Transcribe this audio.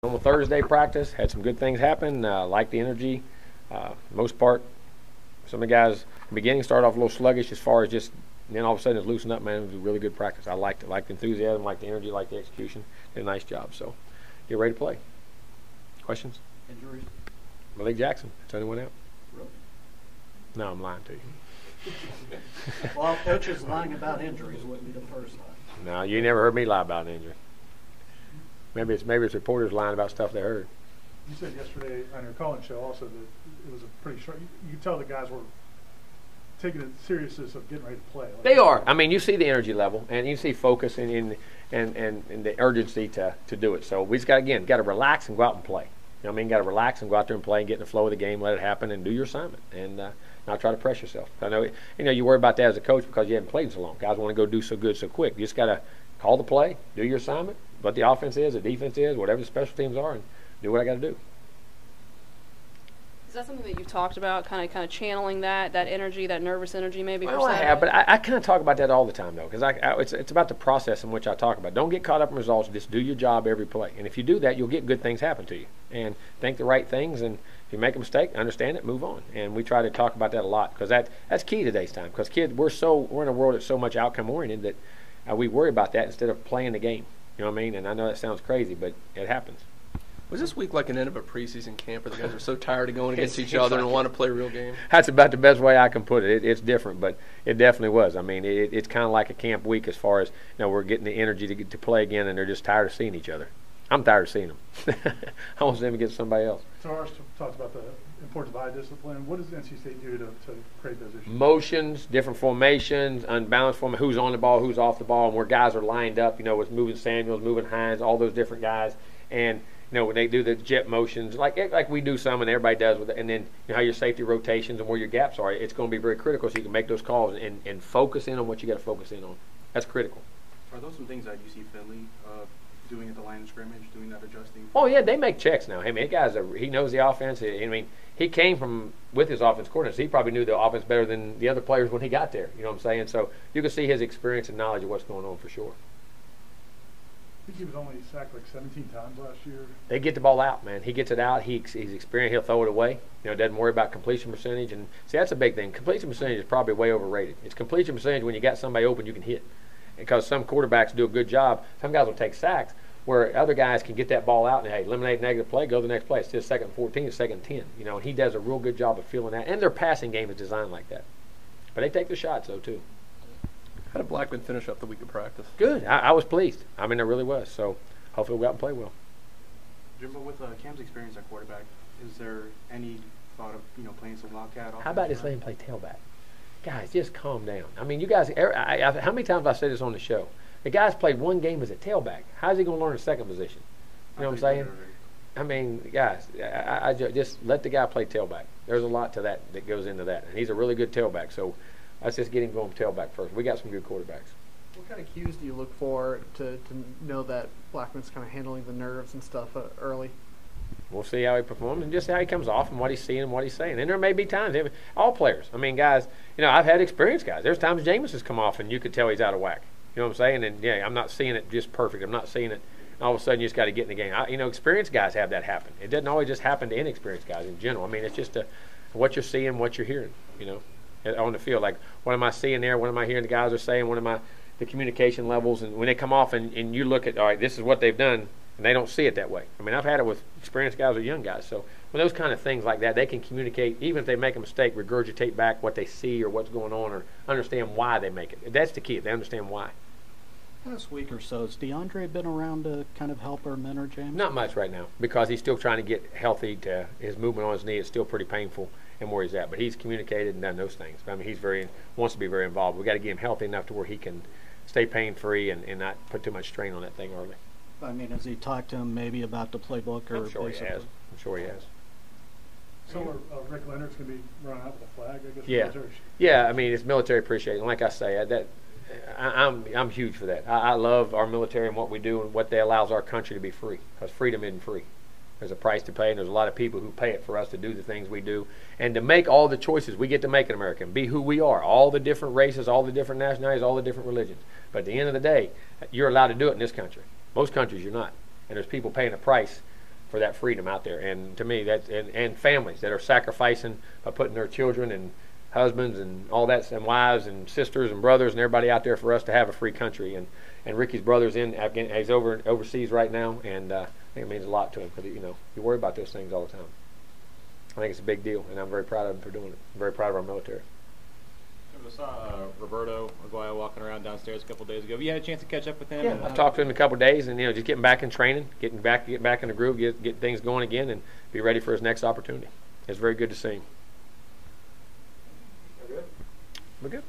Normal Thursday practice, had some good things happen. Liked the energy. Most part, some of the guys in the beginning started off a little sluggish as far as just, and then all of a sudden it's loosened up, man. It was a really good practice. I liked it. Liked the enthusiasm, liked the energy, liked the execution. Did a nice job. So get ready to play. Questions? Injuries? Malik Jackson. That's the only one out. Really? No, I'm lying to you. Well, coaches lying about injuries wouldn't be the first time. No, you never heard me lie about an injury. Maybe it's reporters lying about stuff they heard. You said yesterday on your calling show also that it was a pretty short. You could tell the guys were taking the seriousness of getting ready to play. Like, They are. I mean, you see the energy level, and you see focus and the urgency to do it. So we just got to relax and go out and play. You know what I mean? Got to relax and go out there and play and get in the flow of the game, let it happen, and do your assignment, and not try to press yourself. I know you worry about that as a coach because you haven't played so long. Guys want to go do so good so quick. You just got to call the play, do your assignment, what the offense is, the defense is, whatever the special teams are, and do what I got to do. Is that something that you've talked about, kind of channeling that energy, that nervous energy maybe? Well, I have, but I kind of talk about that all the time, though, because it's about the process in which I talk about. Don't get caught up in results. Just do your job every play. And if you do that, you'll get good things happen to you. And think the right things, and if you make a mistake, understand it, move on. And we try to talk about that a lot because that's key today's time. Because kids, we're in a world that's so much outcome-oriented that we worry about that instead of playing the game. You know what I mean? And I know that sounds crazy, but it happens. Was this week like an end of a preseason camp where the guys are so tired of going against each other and want to play a real game? That's about the best way I can put it. It's different, but it definitely was. I mean, it's kind of like a camp week as far as, we're getting the energy to play again, and they're just tired of seeing each other. I'm tired of seeing them. I want them to get somebody else. So ours talked about the importance of eye discipline. What does NC State do to create those issues? Motions, different formations, unbalanced formation, who's on the ball, who's off the ball, and where guys are lined up, with moving Samuels, moving Hines, all those different guys. And when they do the jet motions, like we do some and everybody does with it, and then how your safety rotations and where your gaps are, it's going to be very critical so you can make those calls and focus in on what you got to focus in on. That's critical. Are those some things that you see Finley doing at the line of scrimmage, doing that adjusting? Oh, yeah, they make checks now. I mean, he knows the offense. I mean, he came with his offense coordinator, so he probably knew the offense better than the other players when he got there. You know what I'm saying? So you can see his experience and knowledge of what's going on for sure. I think he was only sacked like 17 times last year. They get the ball out, man. He gets it out. He's experienced. He'll throw it away. Doesn't worry about completion percentage. And see, that's a big thing. Completion percentage is probably way overrated. It's completion percentage when you got somebody open you can hit. Because some quarterbacks do a good job. Some guys will take sacks where other guys can get that ball out and, hey, eliminate negative play, go to the next play. It's just second and 14, it's second and 10. And he does a real good job of feeling that. And their passing game is designed like that. But they take the shots, though, too. How did Blackman finish up the week of practice? Good. I was pleased. I mean, I really was. So hopefully we'll go out and play well. JImbo, with Cam's experience at quarterback, is there any thought of playing some wildcat? How about just let him play tailback? Guys, just calm down. I mean, you guys, how many times have I said this on the show? The guy's played one game as a tailback. How's he going to learn a second position? You know what I'm saying? I mean, guys, I just let the guy play tailback. There's a lot to that goes into that. And he's a really good tailback. So let's just get him going tailback first. We got some good quarterbacks. What kind of cues do you look for to know that Blackman's kind of handling the nerves and stuff early? We'll see how he performs and just how he comes off and what he's seeing and what he's saying. And there may be times, all players. I mean, guys, I've had experienced guys. There's times Jameis has come off and you could tell he's out of whack. You know what I'm saying? And, yeah, I'm not seeing it just perfect. I'm not seeing it. All of a sudden you just got to get in the game. Experienced guys have that happen. It doesn't always just happen to inexperienced guys in general. I mean, it's just what you're seeing, what you're hearing, on the field. Like, what am I seeing there? What am I hearing the guys are saying? What am the communication levels? And when they come off and you look at, all right, this is what they've done, and they don't see it that way. I mean, I've had it with experienced guys or young guys. So when those kind of things like that, they can communicate, even if they make a mistake, regurgitate back what they see or what's going on or understand why they make it. That's the key. They understand why. Last week or so, has DeAndre been around to kind of help or mentor James? Not much right now because he's still trying to get healthy. His movement on his knee is still pretty painful and where he's at. But he's communicated and done those things. I mean, wants to be very involved. We've got to get him healthy enough to where he can stay pain-free and not put too much strain on that thing early. I mean, has he talked to him maybe about the playbook? I'm sure he has. So Rick Leonard's going to be running out with a flag, I guess? Yeah. Yeah, I mean, it's military appreciation. Like I say, I'm huge for that. I love our military and what we do and what they allows our country to be free, because freedom isn't free. There's a price to pay, and there's a lot of people who pay it for us to do the things we do and to make all the choices we get to make in America and be who we are, all the different races, all the different nationalities, all the different religions. But at the end of the day, you're allowed to do it in this country. Most countries you're not. And there's people paying a price for that freedom out there. And to me, that's and families that are sacrificing by putting their children and husbands and all that, and wives and sisters and brothers and everybody out there for us to have a free country. And Ricky's brother's in Afghanistan. He's overseas right now, and I think it means a lot to him because you worry about those things all the time. I think it's a big deal, and I'm very proud of him for doing it. I'm very proud of our military. I saw Roberto Aguayo walking around downstairs a couple days ago. Have you had a chance to catch up with him? Yeah, I've talked to him in a couple of days, and just getting back in training, getting back in the groove, get things going again, and be ready for his next opportunity. It's very good to see him. We're good. We're good.